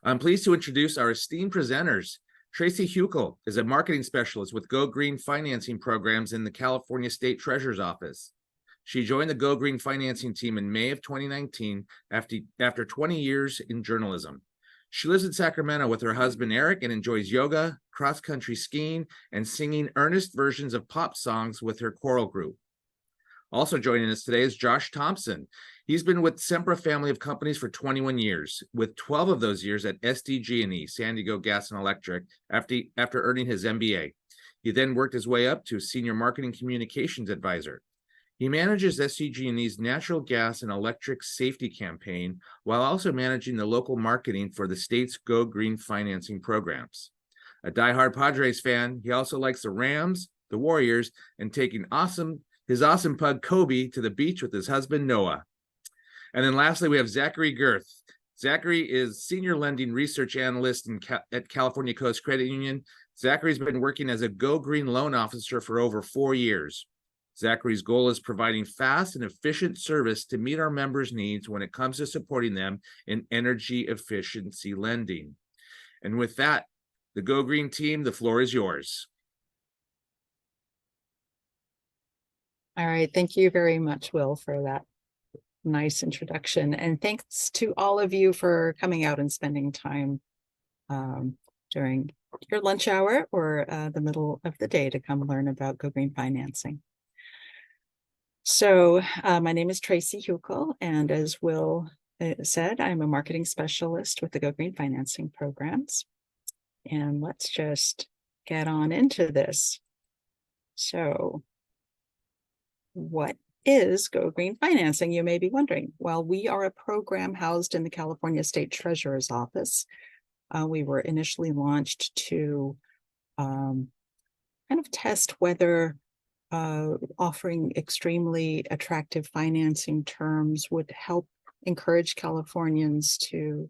I'm pleased to introduce our esteemed presenters. Tracy Huckel is a marketing specialist with GoGreen financing programs in the California State Treasurer's Office. She joined the GoGreen financing team in May of 2019 after 20 years in journalism. She lives in Sacramento with her husband, Eric, and enjoys yoga, cross-country skiing, and singing earnest versions of pop songs with her choral group. Also joining us today is Josh Thompson. He's been with Sempra family of companies for 21 years, with 12 of those years at SDG&E, San Diego Gas and Electric, after earning his MBA. He then worked his way up to Senior Marketing Communications Advisor. He manages SDG&E's natural gas and electric safety campaign, while also managing the local marketing for the state's GoGreen financing programs. A diehard Padres fan, he also likes the Rams, the Warriors, and taking his awesome pug Kobe to the beach with his husband Noah. And then lastly, we have Zachary Girth. Zachary is Senior Lending Research Analyst at California Coast Credit Union. Zachary's been working as a GoGreen loan officer for over 4 years. Zachary's goal is providing fast and efficient service to meet our members' needs when it comes to supporting them in energy efficiency lending. And with that, the GoGreen team, the floor is yours. All right. Thank you very much, Will, for that nice introduction. And thanks to all of you for coming out and spending time during your lunch hour or the middle of the day to come learn about GoGreen financing. So my name is Tracy Huckel, and as Will said, I'm a marketing specialist with the GoGreen financing programs. And let's just get on into this. So what is GoGreen financing, you may be wondering? Well, we are a program housed in the California State Treasurer's Office. We were initially launched to kind of test whether offering extremely attractive financing terms would help encourage Californians to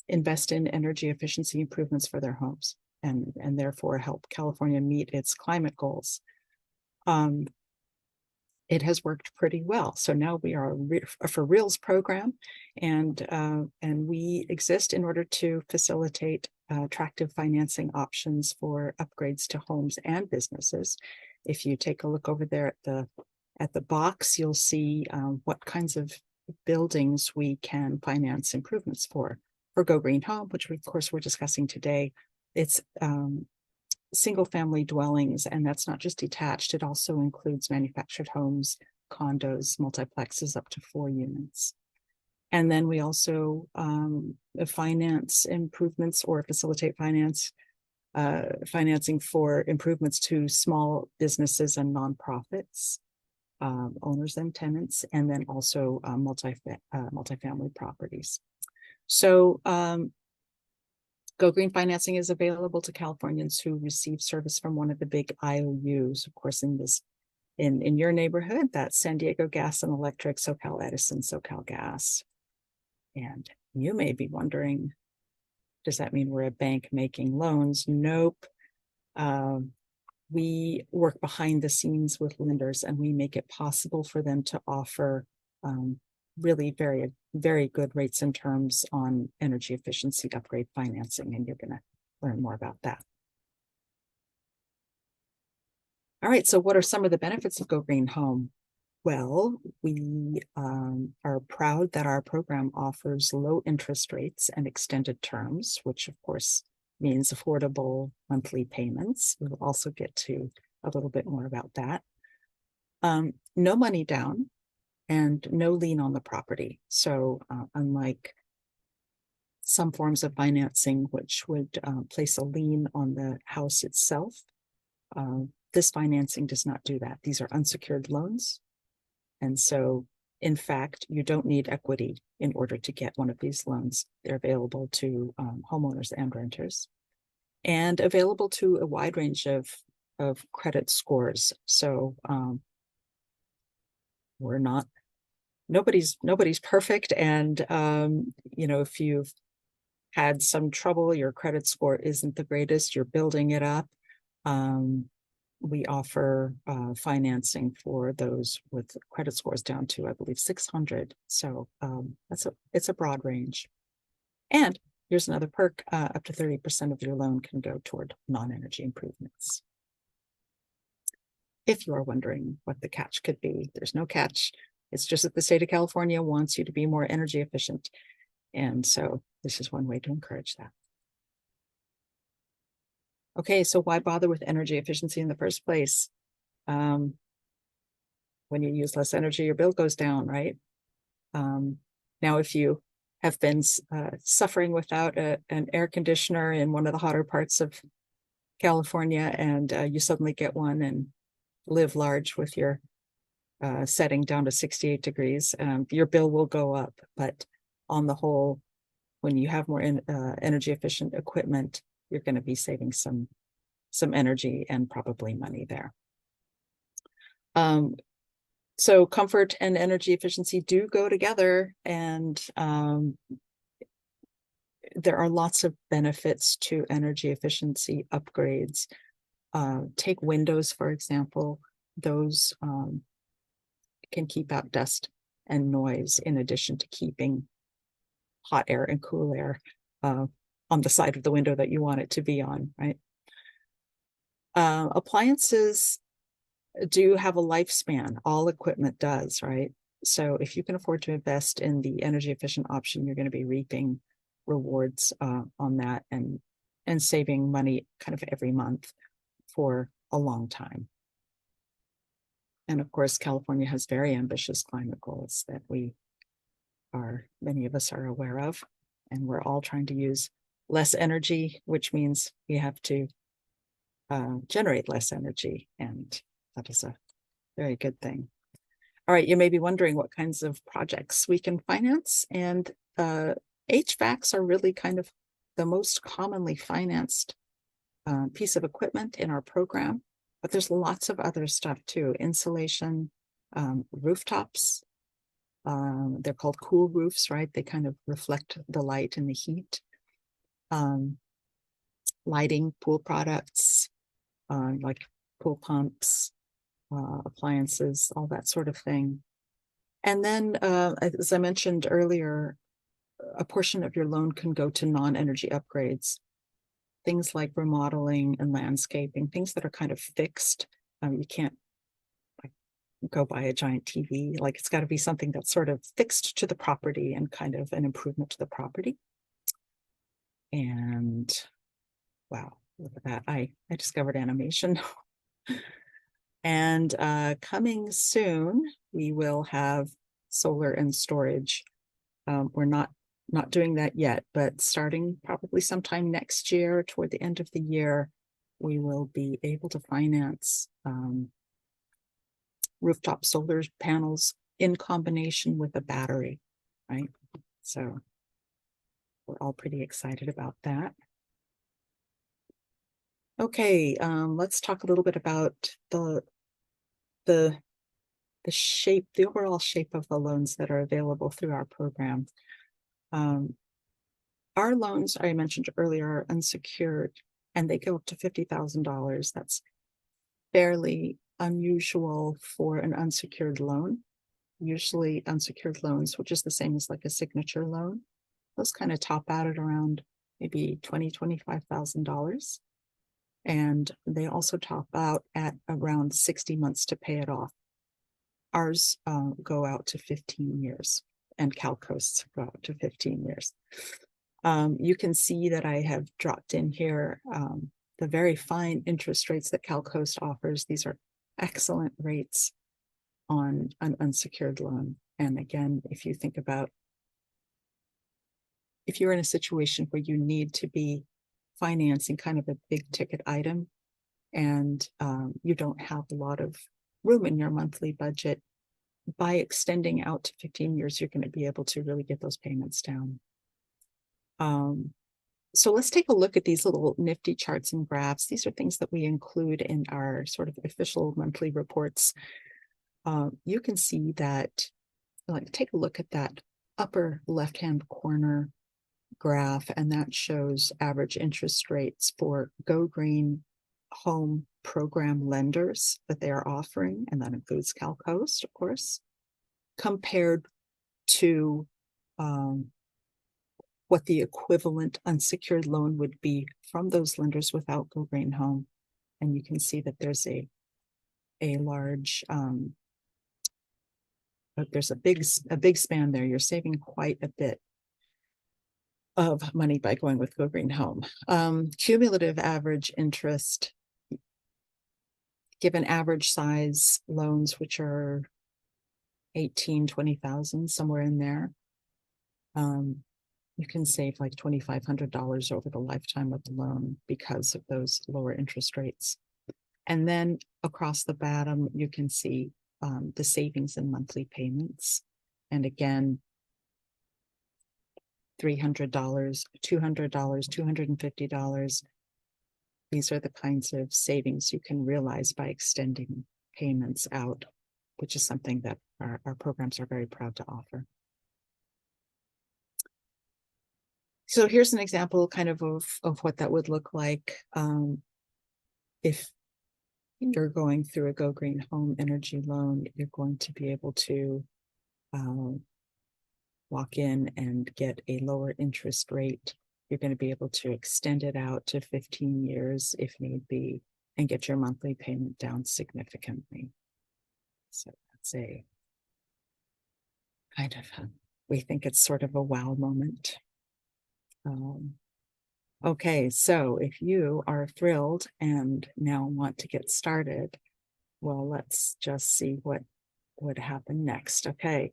invest in energy efficiency improvements for their homes and therefore help California meet its climate goals. It has worked pretty well. So now we are a for reals program, and we exist in order to facilitate attractive financing options for upgrades to homes and businesses. If you take a look over there at the box, you'll see what kinds of buildings we can finance improvements for. For GoGreen Home, which of course we're discussing today, it's single-family dwellings, and that's not just detached. It also includes manufactured homes, condos, multiplexes up to 4 units. And then we also finance improvements or facilitate financing for improvements to small businesses and nonprofits, owners and tenants, and then also multifamily properties. So GoGreen financing is available to Californians who receive service from one of the big IOUs. Of course, in your neighborhood, that's San Diego Gas and Electric, SoCal Edison, SoCal Gas. And you may be wondering, does that mean we're a bank making loans? Nope. We work behind the scenes with lenders, and we make it possible for them to offer really very, very good rates and terms on energy efficiency upgrade financing, and you're going to learn more about that. All right, so what are some of the benefits of GoGreen Home? Well, we are proud that our program offers low interest rates and extended terms, which of course means affordable monthly payments. We'll also get to a little bit more about that. No money down and no lien on the property. So unlike some forms of financing, which would place a lien on the house itself, this financing does not do that. These are unsecured loans. And so, in fact, you don't need equity in order to get one of these loans. They're available to homeowners and renters, and available to a wide range of credit scores. So nobody's perfect. And, if you've had some trouble, your credit score isn't the greatest, you're building it up. We offer financing for those with credit scores down to, I believe, 600. So it's a broad range. And here's another perk, up to 30% of your loan can go toward non-energy improvements. If you are wondering what the catch could be, there's no catch. It's just that the state of California wants you to be more energy efficient. And so this is one way to encourage that. Okay, so why bother with energy efficiency in the first place? When you use less energy, your bill goes down, right? Now, if you have been suffering without an air conditioner in one of the hotter parts of California, and you suddenly get one and live large with your setting down to 68 degrees, your bill will go up. But on the whole, when you have more energy efficient equipment, you're going to be saving some energy and probably money there. So comfort and energy efficiency do go together, and there are lots of benefits to energy efficiency upgrades. Take windows, for example. Those can keep out dust and noise in addition to keeping hot air and cool air on the side of the window that you want it to be on, right? Appliances do have a lifespan. All equipment does, right? So if you can afford to invest in the energy efficient option, you're going to be reaping rewards on that and saving money kind of every month for a long time. And of course, California has very ambitious climate goals that many of us are aware of, and we're all trying to use less energy, which means we have to generate less energy, and that is a very good thing. All right, you may be wondering what kinds of projects we can finance, and HVACs are really kind of the most commonly financed piece of equipment in our program, but there's lots of other stuff too. Insulation, rooftops, they're called cool roofs, right? They kind of reflect the light and the heat. Lighting, pool products, like pool pumps, appliances, all that sort of thing. And then, as I mentioned earlier, a portion of your loan can go to non-energy upgrades, things like remodeling and landscaping, things that are kind of fixed. You can't go buy a giant TV. Like, it's got to be something that's sort of fixed to the property and kind of an improvement to the property. And wow, look at that. I discovered animation. And coming soon, we will have solar and storage. We're not doing that yet, but starting probably sometime next year, toward the end of the year, we will be able to finance rooftop solar panels in combination with a battery, right? So we're all pretty excited about that. Okay, let's talk a little bit about the shape, the overall shape of the loans that are available through our program. Our loans, I mentioned earlier, are unsecured, and they go up to $50,000. That's fairly unusual for an unsecured loan. Usually unsecured loans, which is the same as like a signature loan, those kind of top out at around maybe $25,000. And they also top out at around 60 months to pay it off. Ours go out to 15 years, and CalCoast's go out to 15 years. You can see that I have dropped in here the very fine interest rates that CalCoast offers. These are excellent rates on an unsecured loan. And again, if you think about, if you're in a situation where you need to be financing kind of a big ticket item, and you don't have a lot of room in your monthly budget, by extending out to 15 years, you're going to be able to really get those payments down. So let's take a look at these little nifty charts and graphs. These are things that we include in our sort of official monthly reports. You can see that, like, take a look at that upper left-hand corner graph, and that shows average interest rates for GoGreen home program lenders that they are offering, and that includes CalCoast, of course, compared to what the equivalent unsecured loan would be from those lenders without GoGreen Home. And you can see that there's a large, there's a big span there. You're saving quite a bit of money by going with GoGreen Home. Cumulative average interest, given average size loans, which are 18, 20,000, somewhere in there. You can save like $2,500 over the lifetime of the loan because of those lower interest rates. And then across the bottom, you can see the savings in monthly payments. And again, $300, $200, $250. These are the kinds of savings you can realize by extending payments out, which is something that our programs are very proud to offer. So here's an example kind of what that would look like if you're going through a GoGreen Home Energy loan. You're going to be able to walk in and get a lower interest rate. You're going to be able to extend it out to 15 years if need be, and get your monthly payment down significantly. So that's a kind of, we think it's sort of a wow moment. Okay, so if you are thrilled and now want to get started, well, let's just see what would happen next. Okay.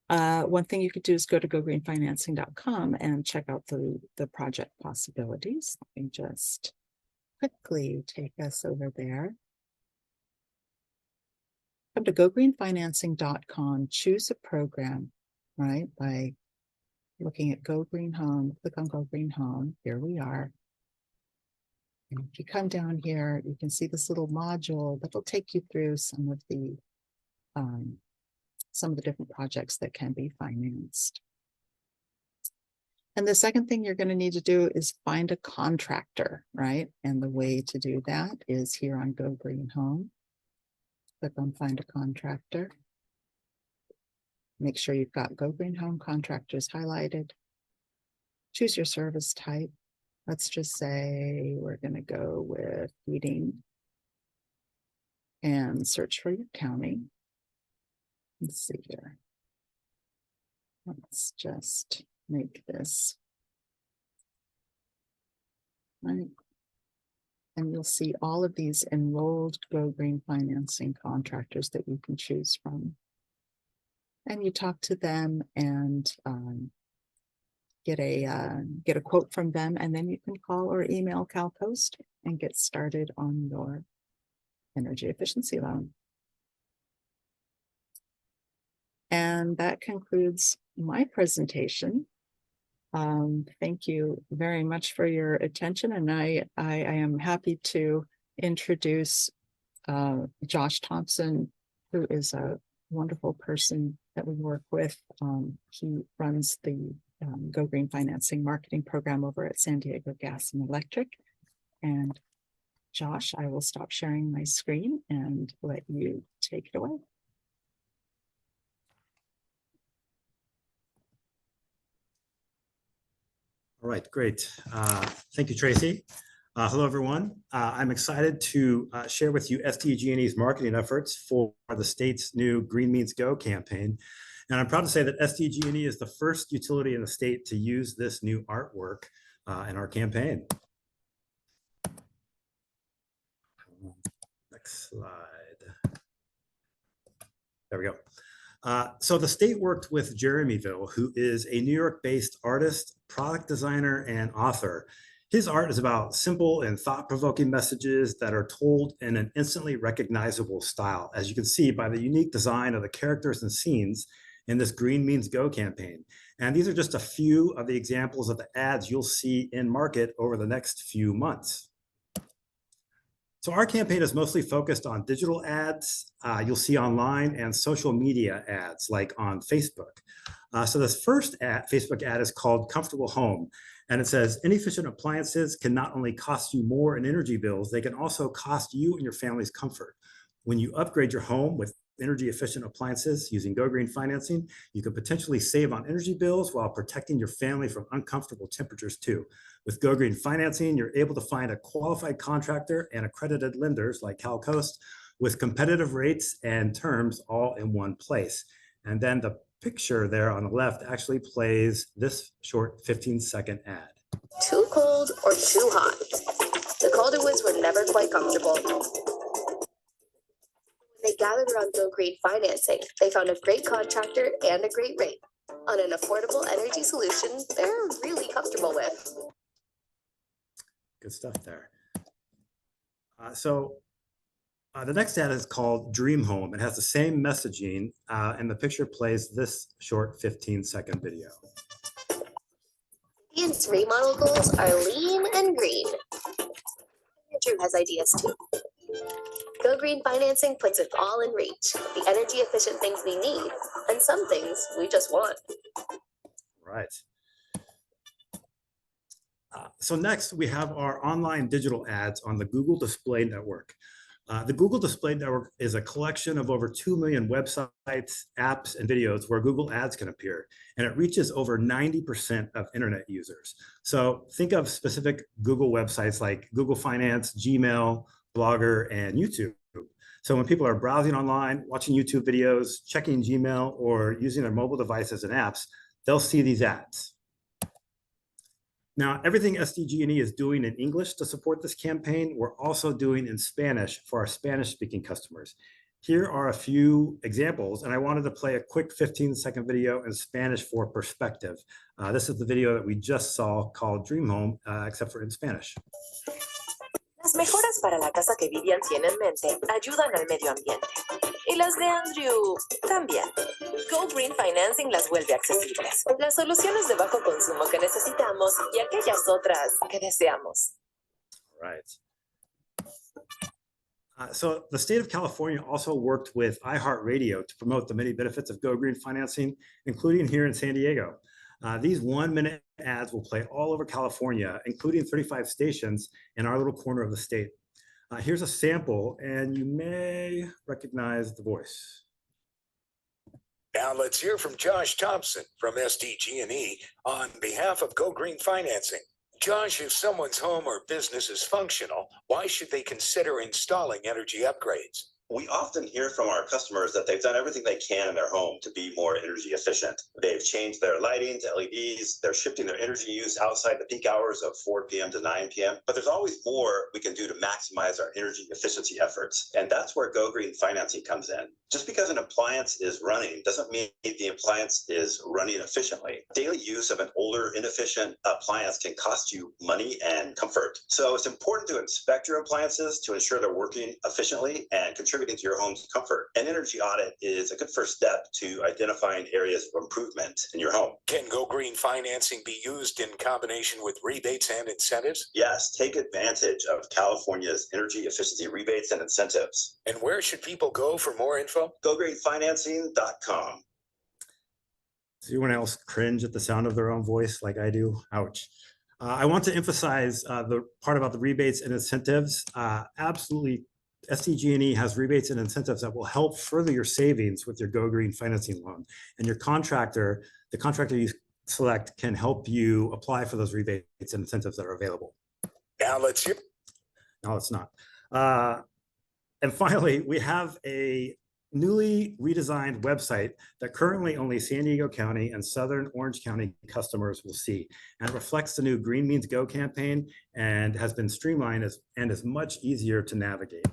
One thing you could do is go to gogreenfinancing.com and check out the project possibilities. Let me just quickly take us over there. Come to gogreenfinancing.com, choose a program, right? By looking at GoGreen Home, click on GoGreen Home. Here we are. And if you come down here, you can see this little module that will take you through some of the different projects that can be financed. And the second thing you're going to need to do is find a contractor, right? And the way to do that is here on GoGreen Home. Click on Find a Contractor. Make sure you've got GoGreen Home Contractors highlighted. Choose your service type. Let's just say we're going to go with heating and search for your county. Let's see here. Let's just make this right. And you'll see all of these enrolled GoGreen financing contractors that you can choose from. And you talk to them and get a quote from them, and then you can call or email CalCoast and get started on your energy efficiency loan. And that concludes my presentation. Thank you very much for your attention, and I am happy to introduce Josh Thompson, who is a wonderful person that we work with. He runs the GoGreen Financing Marketing Program over at San Diego Gas and Electric. And Josh, I will stop sharing my screen and let you take it away. All right, great. Thank you, Tracy. Hello, everyone. I'm excited to share with you SDG&E's marketing efforts for the state's new Green Means Go campaign. And I'm proud to say that SDG&E is the first utility in the state to use this new artwork in our campaign. Next slide. There we go. So the state worked with Jeremyville, who is a New York-based artist, product designer, and author. His art is about simple and thought-provoking messages that are told in an instantly recognizable style, as you can see by the unique design of the characters and scenes in this Green Means Go campaign. And these are just a few of the examples of the ads you'll see in market over the next few months. So our campaign is mostly focused on digital ads you'll see online, and social media ads like on Facebook. So this first Facebook ad is called Comfortable Home. And it says, inefficient appliances can not only cost you more in energy bills, they can also cost you and your family's comfort. When you upgrade your home with energy efficient appliances using GoGreen financing, you can potentially save on energy bills while protecting your family from uncomfortable temperatures too. With GoGreen financing, you're able to find a qualified contractor and accredited lenders like CalCoast with competitive rates and terms all in one place. And then the picture there on the left actually plays this short 15-second ad. Too cold or too hot? The Calderwoods were never quite comfortable. When they gathered around GoGreen financing, they found a great contractor and a great rate on an affordable energy solution they're really comfortable with. Good stuff there. The next ad is called Dream Home. It has the same messaging, and the picture plays this short 15-second video. Ian's remodel goals are lean and green. Drew has ideas too. GoGreen financing puts it all in reach, the energy efficient things we need, and some things we just want. Right. So next, we have our online digital ads on the Google Display Network. The Google Display Network is a collection of over 2 million websites, apps, and videos where Google Ads can appear, and it reaches over 90% of internet users. So think of specific Google websites like Google Finance, Gmail, Blogger, and YouTube. So when people are browsing online, watching YouTube videos, checking Gmail, or using their mobile devices and apps, they'll see these ads. Now, everything SDG&E is doing in English to support this campaign, we're also doing in Spanish for our Spanish-speaking customers. Here are a few examples, and I wanted to play a quick 15-second video in Spanish for perspective. This is the video that we just saw called Dream Home, except for in Spanish. Las mejoras para la casa que Vivian tiene en mente ayudan al medio ambiente. Y las de Andrew también. GoGreen Financing las vuelve accesibles. Las soluciones de bajo consumo que necesitamos y aquellas otras que deseamos. Right. So the state of California also worked with iHeartRadio to promote the many benefits of GoGreen financing, including here in San Diego. These 1-minute ads will play all over California, including 35 stations in our little corner of the state. Here's a sample, and you may recognize the voice. Now let's hear from Josh Thompson from SDG&E on behalf of GoGreen Financing. Josh, if someone's home or business is functional, why should they consider installing energy upgrades? We often hear from our customers that they've done everything they can in their home to be more energy efficient. They've changed their lighting to LEDs. They're shifting their energy use outside the peak hours of 4 p.m. to 9 p.m. But there's always more we can do to maximize our energy efficiency efforts. And that's where GoGreen financing comes in. Just because an appliance is running doesn't mean the appliance is running efficiently. Daily use of an older, inefficient appliance can cost you money and comfort. So it's important to inspect your appliances to ensure they're working efficiently and contributing to your home's comfort. An energy audit is a good first step to identifying areas of improvement in your home. Can GoGreen financing be used in combination with rebates and incentives? Yes, take advantage of California's energy efficiency rebates and incentives. And where should people go for more info? GoGreenFinancing.com. Does anyone else cringe at the sound of their own voice like I do? Ouch. I want to emphasize the part about the rebates and incentives. Absolutely, SDG&E has rebates and incentives that will help further your savings with your GoGreen financing loan. And your contractor, the contractor you select, can help you apply for those rebates and incentives that are available. Now let's hear. No, it's not. And finally, we have a newly redesigned website that currently only San Diego County and Southern Orange County customers will see, and it reflects the new Green Means Go campaign and has been streamlined and is much easier to navigate.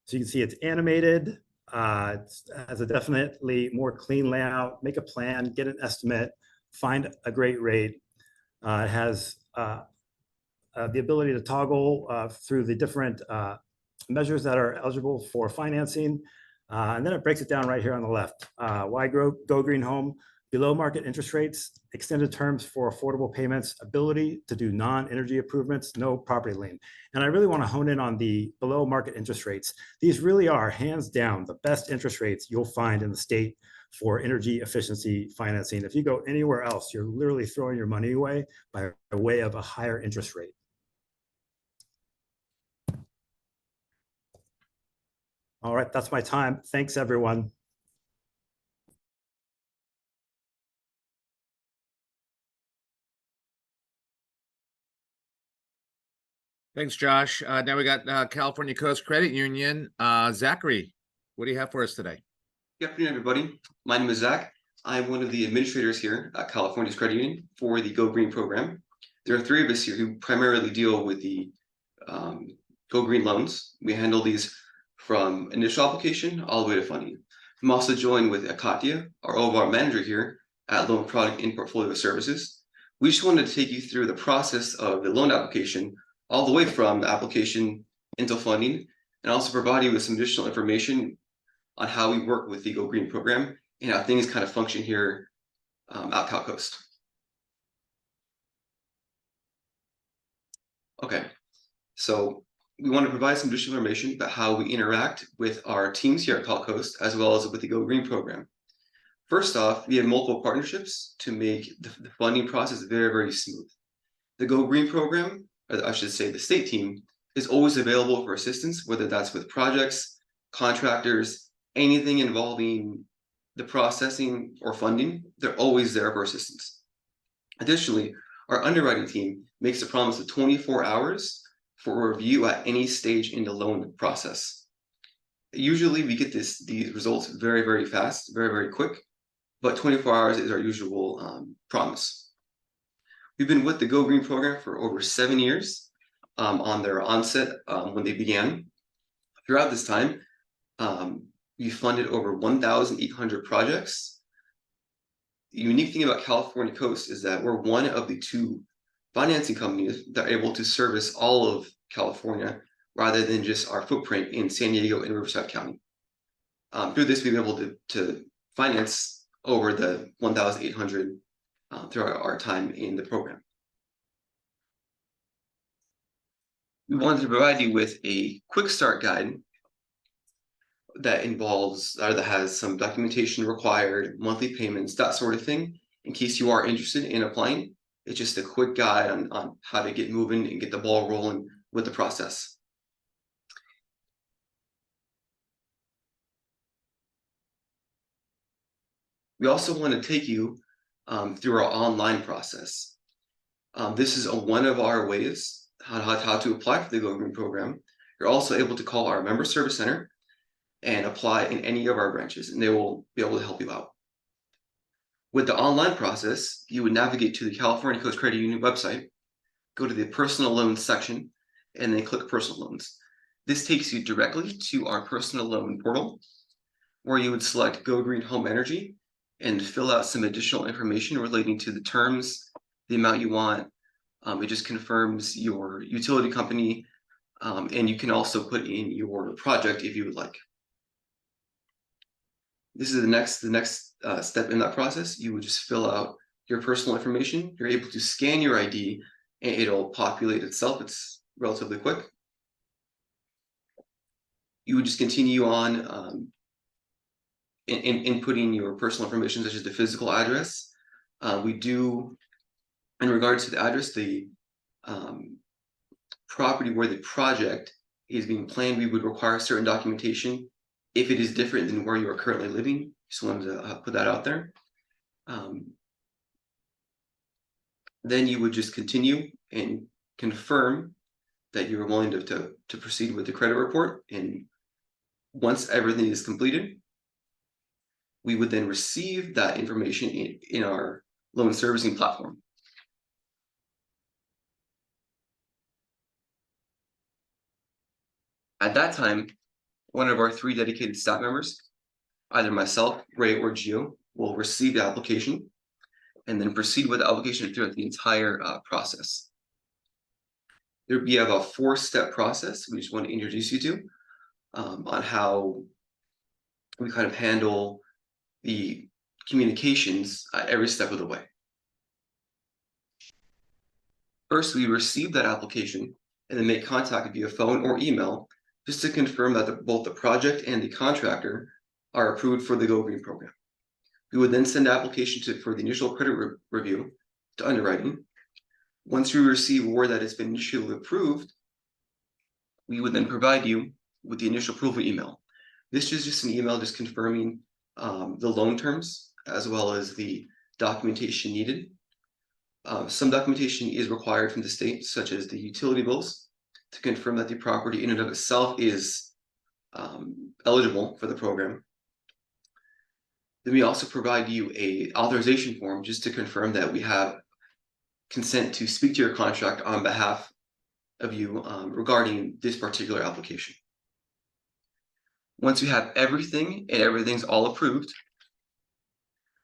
So you can see it's animated, it has a definitely more clean layout. Make a plan, get an estimate, find a great rate. It has the ability to toggle through the different measures that are eligible for financing. And then it breaks it down right here on the left. Why GoGreen Home? Below market interest rates, extended terms for affordable payments, ability to do non-energy improvements, no property lien. And I really want to hone in on the below market interest rates. These really are hands down the best interest rates you'll find in the state for energy efficiency financing. If you go anywhere else, you're literally throwing your money away by way of a higher interest rate. All right, that's my time. Thanks, everyone. Thanks, Josh. Now we got California Coast Credit Union. Zachary, what do you have for us today? Good afternoon, everybody. My name is Zach. I'm one of the administrators here at California's Credit Union for the GoGreen program. There are 3 of us here who primarily deal with the GoGreen loans. We handle these from initial application all the way to funding. I'm also joined with Akatia, our overall manager here at Loan Product and Portfolio Services. We just wanted to take you through the process of the loan application all the way from the application until funding, and also provide you with some additional information on how we work with the GoGreen program and how things kind of function here at Cal Coast. Okay, so we want to provide some additional information about how we interact with our teams here at Cal Coast, as well as with the GoGreen program. First off, we have multiple partnerships to make the funding process very, very smooth. The GoGreen program, or I should say the state team, is always available for assistance, whether that's with projects, contractors, anything involving the processing or funding. They're always there for assistance. Additionally, our underwriting team makes a promise of 24 hours for review at any stage in the loan process. Usually we get these results very, very fast, very, very quick, but 24 hours is our usual promise. We've been with the GoGreen program for over 7 years on their onset when they began. Throughout this time, we funded over 1,800 projects. The unique thing about California Coast is that we're one of the 2 financing companies that are able to service all of California rather than just our footprint in San Diego and Riverside County. Through this, we've been able to finance over the 1,800 throughout our time in the program. We wanted to provide you with a quick start guide that involves or that has some documentation required, monthly payments, that sort of thing, in case you are interested in applying. It's just a quick guide on how to get moving and get the ball rolling with the process. We also want to take you through our online process. This is one of our ways how to apply for the GoGreen program. You're also able to call our member service center and apply in any of our branches, and they will be able to help you out. With the online process, you would navigate to the California Coast Credit Union website, go to the personal loans section, and then click personal loans. This takes you directly to our personal loan portal, where you would select GoGreen Home Energy and fill out some additional information relating to the terms, the amount you want. It just confirms your utility company, and you can also put in your project if you would like. This is the next step in that process. You would just fill out your personal information. You're able to scan your ID and it'll populate itself. It's relatively quick. You would just continue on inputting your personal information, such as the physical address. We do, in regards to the address, the property where the project is being planned, we would require certain documentation if it is different than where you are currently living. Just wanted to put that out there. Then you would just continue and confirm that you are willing to proceed with the credit report. And once everything is completed, we would then receive that information in our loan servicing platform. At that time, one of our 3 dedicated staff members, either myself, Ray, or Gio, will receive the application and then proceed with the application throughout the entire process. We have a 4-step process we just want to introduce you to on how we kind of handle the communications at every step of the way. First, we receive that application and then make contact via phone or email just to confirm that both the project and the contractor are approved for the GoGreen program. We would then send the application for the initial credit review to underwriting. Once we receive word that it's been initially approved, we would then provide you with the initial approval email. This is just an email just confirming the loan terms as well as the documentation needed. Some documentation is required from the state, such as the utility bills, to confirm that the property in and of itself is eligible for the program. Then we also provide you a authorization form just to confirm that we have consent to speak to your contract on behalf of you regarding this particular application. Once we have everything and everything's all approved,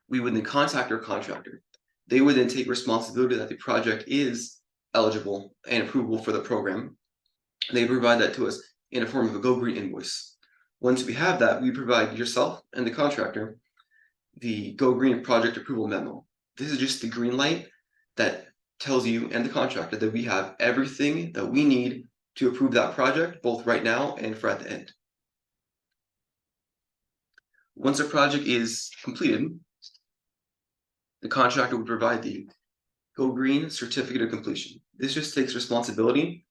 we would then contact your contractor. They would then take responsibility that the project is eligible and approvable for the program. They provide that to us in a form of a GoGreen invoice. Once we have that, we provide yourself and the contractor the GoGreen project approval memo. This is just the green light that tells you and the contractor that we have everything that we need to approve that project, both right now and for at the end. Once a project is completed, the contractor would provide the GoGreen certificate of completion. This just takes responsibility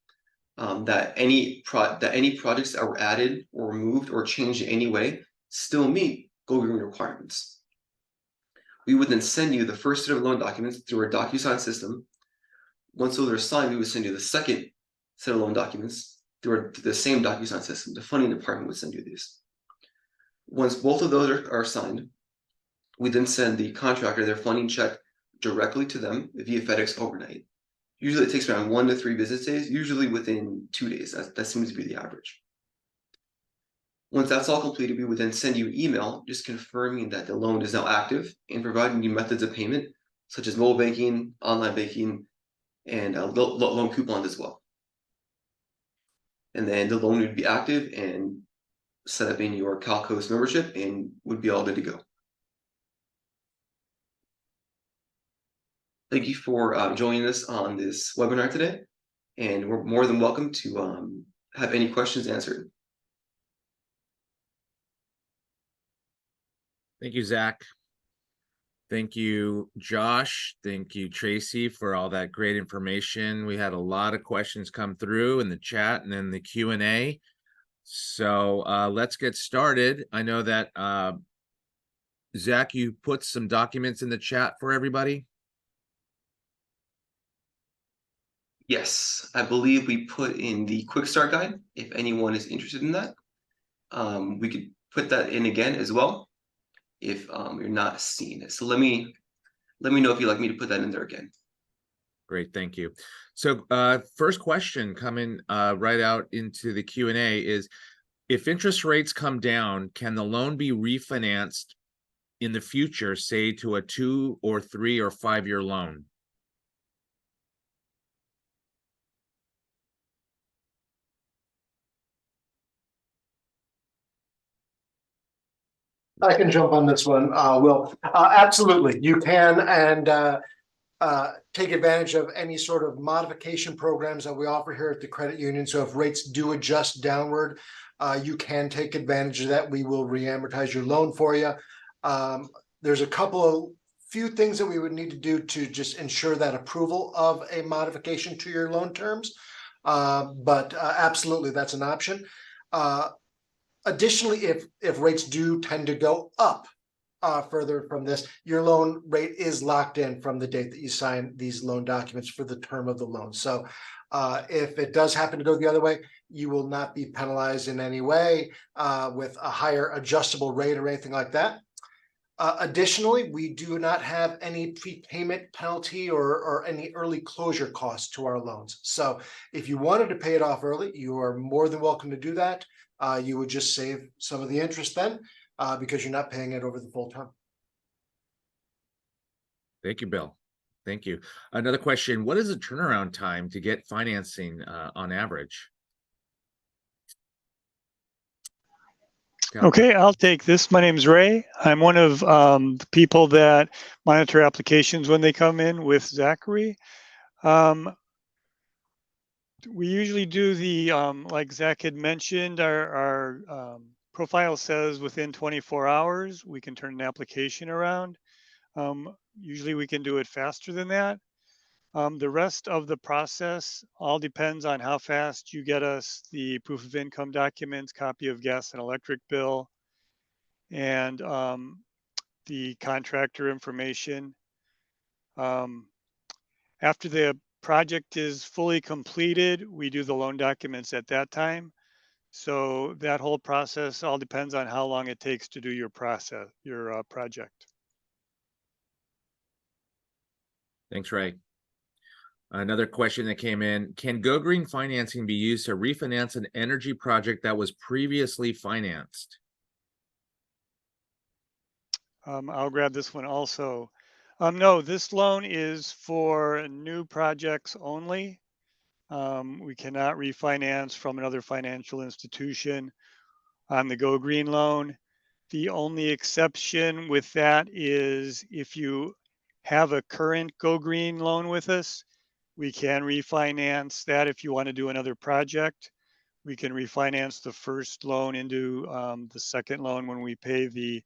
that any projects that were added or removed or changed in any way still meet GoGreen requirements. We would then send you the first set of loan documents through our DocuSign system. Once those are signed, we would send you the second set of loan documents through the same DocuSign system. The funding department would send you these. Once both of those are signed, we then send the contractor their funding check directly to them via FedEx overnight. Usually it takes around 1 to 3 business days, usually within 2 days. That seems to be the average. Once that's all completed, we would then send you an email just confirming that the loan is now active and providing you methods of payment, such as mobile banking, online banking, and loan coupons as well. And then the loan would be active and set up in your CalCoast membership and would be all good to go. Thank you for joining us on this webinar today, and we're more than welcome to have any questions answered. Thank you, Zach. Thank you, Josh. Thank you, Tracy, for all that great information. We had a lot of questions come through in the chat and then the Q&A. So let's get started. I know that, Zach, you put some documents in the chat for everybody. Yes, I believe we put in the quick start guide. If anyone is interested in that, we could put that in again as well if you're not seeing it. So let me know if you'd like me to put that in there again. Great, thank you. So first question coming right out into the Q&A is, if interest rates come down, can the loan be refinanced in the future, say to a 2 or 3 or 5 year loan? I can jump on this one, Will. Absolutely, you can, and take advantage of any sort of modification programs that we offer here at the credit union. So if rates do adjust downward, you can take advantage of that. We will re-amortize your loan for you. There's a few things that we would need to do to just ensure that approval of a modification to your loan terms. But absolutely, that's an option. Additionally, if rates do tend to go up further from this, your loan rate is locked in from the date that you sign these loan documents for the term of the loan. So if it does happen to go the other way, you will not be penalized in any way with a higher adjustable rate or anything like that. Additionally, we do not have any prepayment penalty or any early closure costs to our loans. So if you wanted to pay it off early, you are more than welcome to do that. You would just save some of the interest then because you're not paying it over the full term. Thank you, Bill. Thank you. Another question, what is the turnaround time to get financing on average? Okay, I'll take this. My name is Ray. I'm one of the people that monitor applications when they come in with Zachary. We usually do the, like Zach had mentioned, our profile says within 24 hours, we can turn an application around. Usually we can do it faster than that. The rest of the process all depends on how fast you get us the proof of income documents, copy of gas and electric bill, and the contractor information. After the project is fully completed, we do the loan documents at that time. So that whole process all depends on how long it takes to do your project. Thanks, Ray. Another question that came in, can GoGreen financing be used to refinance an energy project that was previously financed? I'll grab this one also. No, this loan is for new projects only. We cannot refinance from another financial institution on the GoGreen loan. The only exception with that is if you have a current GoGreen loan with us, we can refinance that. If you want to do another project, we can refinance the first loan into the second loan when we pay the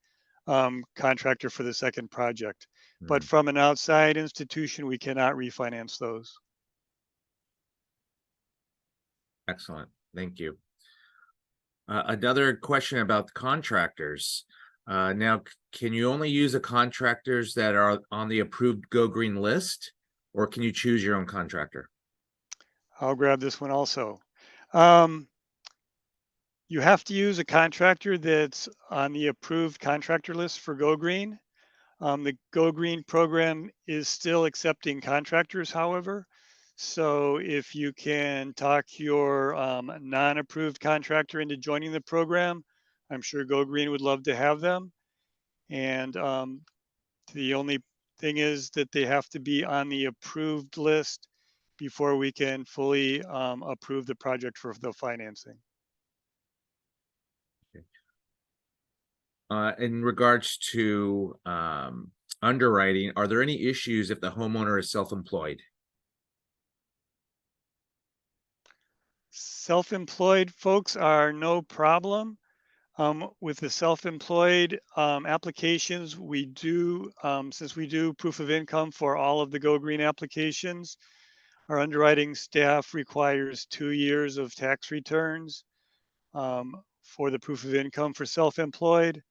contractor for the second project. But from an outside institution, we cannot refinance those. Excellent. Thank you. Another question about the contractors. Now, can you only use the contractors that are on the approved GoGreen list, or can you choose your own contractor? I'll grab this one also. You have to use a contractor that's on the approved contractor list for GoGreen. The GoGreen program is still accepting contractors, however. So if you can talk your non-approved contractor into joining the program, I'm sure GoGreen would love to have them. And the only thing is that they have to be on the approved list before we can fully approve the project for the financing. In regards to underwriting, are there any issues if the homeowner is self-employed? Self-employed folks are no problem. With the self-employed applications, we do, since we do proof of income for all of the GoGreen applications, our underwriting staff requires 2 years of tax returns for the proof of income for self-employed.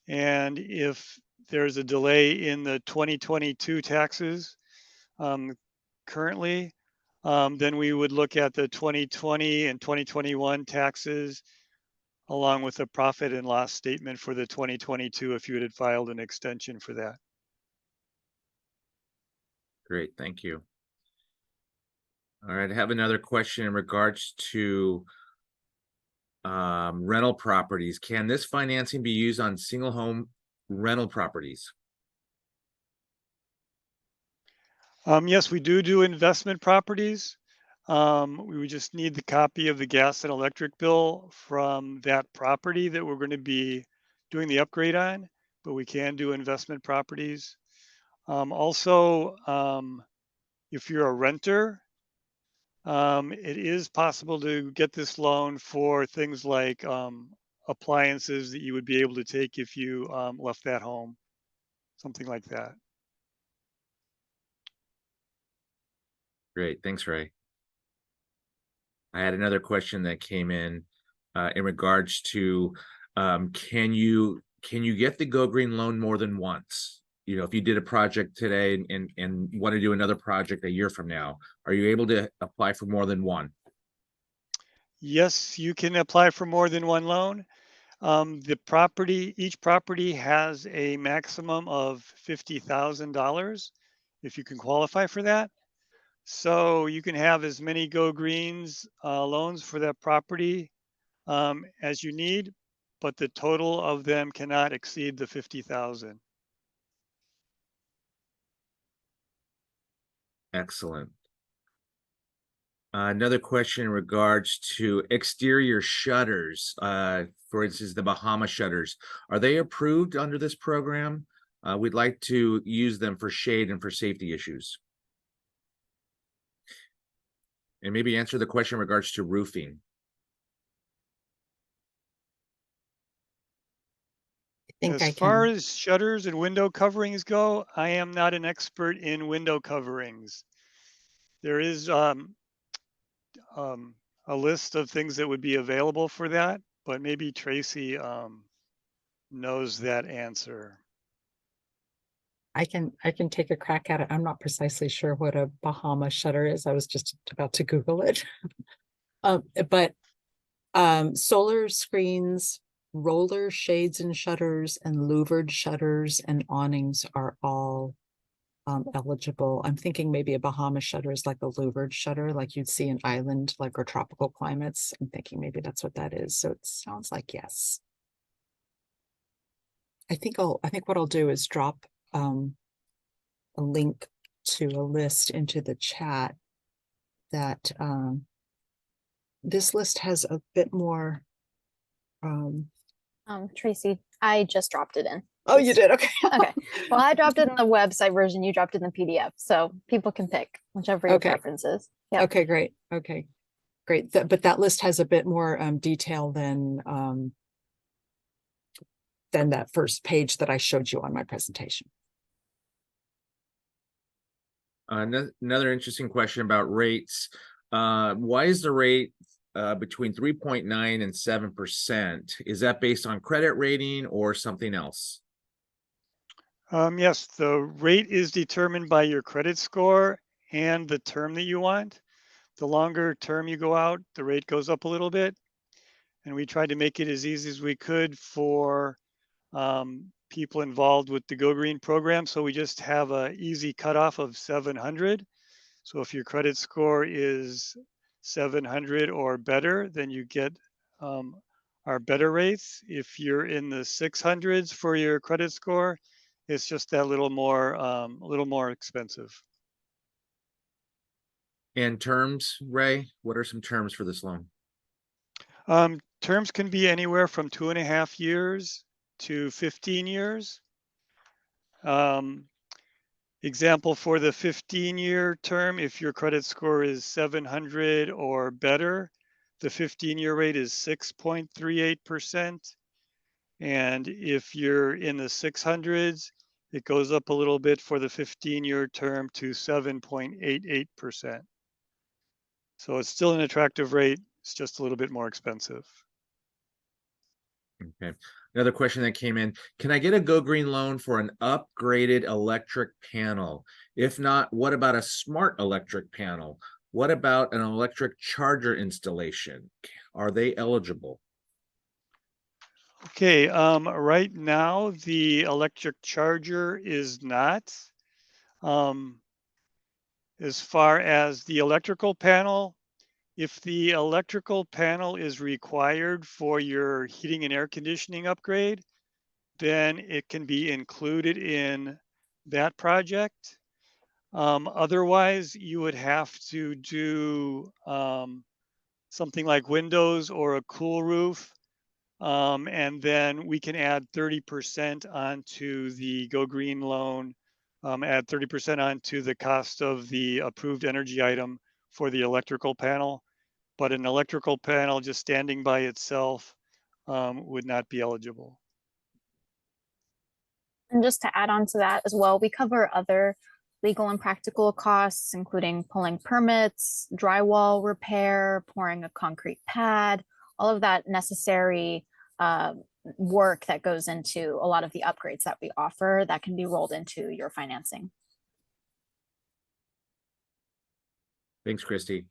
And if there's a delay in the 2022 taxes currently, then we would look at the 2020 and 2021 taxes along with a profit and loss statement for the 2022 if you had filed an extension for that. Great, thank you. All right, I have another question in regards to rental properties. Can this financing be used on single home rental properties? Yes, we do investment properties. We would just need the copy of the gas and electric bill from that property that we're going to be doing the upgrade on, but we can do investment properties. Also, if you're a renter, it is possible to get this loan for things like appliances that you would be able to take if you left that home, something like that. Great, thanks, Ray. I had another question that came in regards to can you get the GoGreen loan more than once? You know, if you did a project today and want to do another project a year from now, are you able to apply for more than one? Yes, you can apply for more than one loan. Each property has a maximum of $50,000 if you can qualify for that. So you can have as many GoGreens loans for that property as you need, but the total of them cannot exceed the 50,000. Excellent. Another question in regards to exterior shutters, for instance, the Bahama shutters. Are they approved under this program? We'd like to use them for shade and for safety issues. And maybe answer the question in regards to roofing. As far as shutters and window coverings go, I am not an expert in window coverings. There is a list of things that would be available for that, but maybe Tracy knows that answer. I can take a crack at it. I'm not precisely sure what a Bahama shutter is. I was just about to Google it. But solar screens, roller shades and shutters, and louvered shutters and awnings are all eligible. I'm thinking maybe a Bahama shutter is like a louvered shutter, like you'd see in island, like or tropical climates. I'm thinking maybe that's what that is. So it sounds like yes. I think what I'll do is drop a link to a list into the chat that this list has a bit more. Tracy, I just dropped it in. Oh, you did? Okay. Okay. Well, I dropped it in the website version. You dropped it in the PDF, so people can pick whichever your preference is. Yeah. Okay, great. Okay, great. But that list has a bit more detail than that first page that I showed you on my presentation. Another interesting question about rates. Why is the rate between 3.9 and 7%? Is that based on credit rating or something else? Yes, the rate is determined by your credit score and the term that you want. The longer term you go out, the rate goes up a little bit. And we tried to make it as easy as we could for people involved with the GoGreen program. So we just have an easy cutoff of 700. So if your credit score is 700 or better, then you get our better rates. If you're in the 600s for your credit score, it's just that little more expensive. And terms, Ray, what are some terms for this loan? Terms can be anywhere from 2.5 years to 15 years. Example for the 15-year term, if your credit score is 700 or better, the 15-year rate is 6.38%. And if you're in the 600s, it goes up a little bit for the 15-year term to 7.88%. So it's still an attractive rate. It's just a little bit more expensive. Okay. Another question that came in, can I get a GoGreen loan for an upgraded electric panel? If not, what about a smart electric panel? What about an electric charger installation? Are they eligible? Okay, right now the electric charger is not. As far as the electrical panel, if the electrical panel is required for your heating and air conditioning upgrade, then it can be included in that project. Otherwise, you would have to do something like windows or a cool roof. And then we can add 30% onto the GoGreen loan, add 30% onto the cost of the approved energy item for the electrical panel. But an electrical panel just standing by itself would not be eligible. And just to add on to that as well, we cover other legal and practical costs, including pulling permits, drywall repair, pouring a concrete pad, all of that necessary work that goes into a lot of the upgrades that we offer that can be rolled into your financing. Thanks, Christy.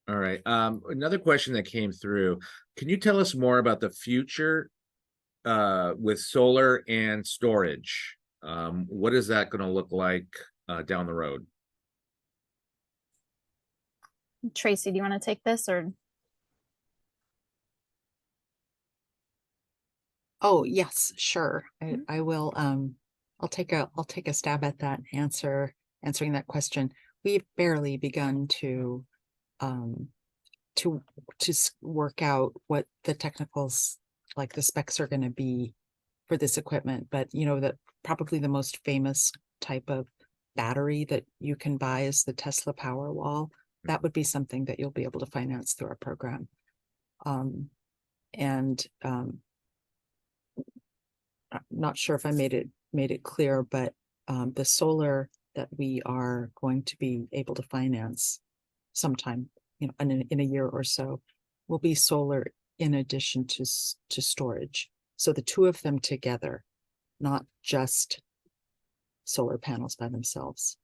All right. Another question that came through. Can you tell us more about the future with solar and storage? What is that going to look like down the road? Tracy, do you want to take this or? Oh, yes, sure. I will. I'll take a stab at that answering that question. We've barely begun to work out what the technicals, like the specs, are going to be for this equipment. But you know that probably the most famous type of battery that you can buy is the Tesla Powerwall. That would be something that you'll be able to finance through our program. I'm not sure if I made it clear, but the solar that we are going to be able to finance sometime, in a year or so, will be solar in addition to storage. So the two of them together, not just solar panels by themselves.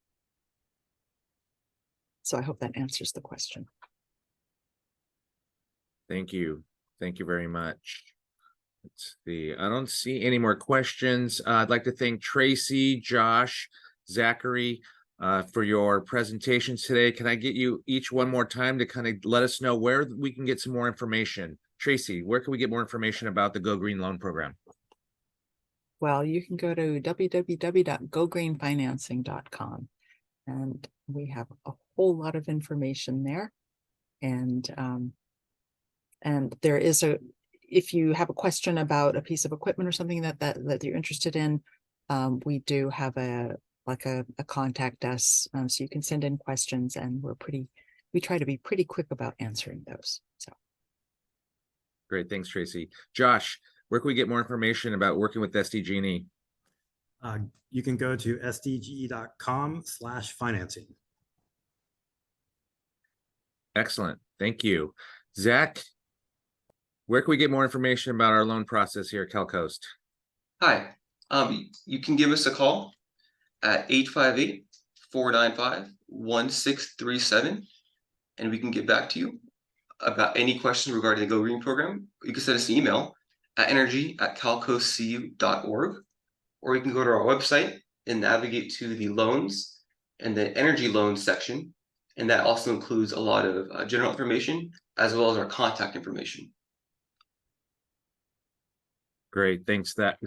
So I hope that answers the question. Thank you. Thank you very much. Let's see. I don't see any more questions. I'd like to thank Tracy, Josh, Zachary for your presentations today. Can I get you each one more time to kind of let us know where we can get some more information? Tracy, where can we get more information about the GoGreen loan program? Well, you can go to www.gogreenfinancing.com, and we have a whole lot of information there. And there is if you have a question about a piece of equipment or something that you're interested in, we do have a contact us, so you can send in questions, and we try to be pretty quick about answering those. So great, thanks, Tracy. Josh, where can we get more information about working with SDG&E? You can go to sdge.com/financing. Excellent, thank you. Zach, where can we get more information about our loan process here at CalCoast? Hi, you can give us a call at 858-495-1637, and we can get back to you about any questions regarding the GoGreen program. You can send us an email at energy@calcoastcu.org, or you can go to our website and navigate to the loans and the energy loans section, and that also includes a lot of general information as well as our contact information. Great, thanks, Zach.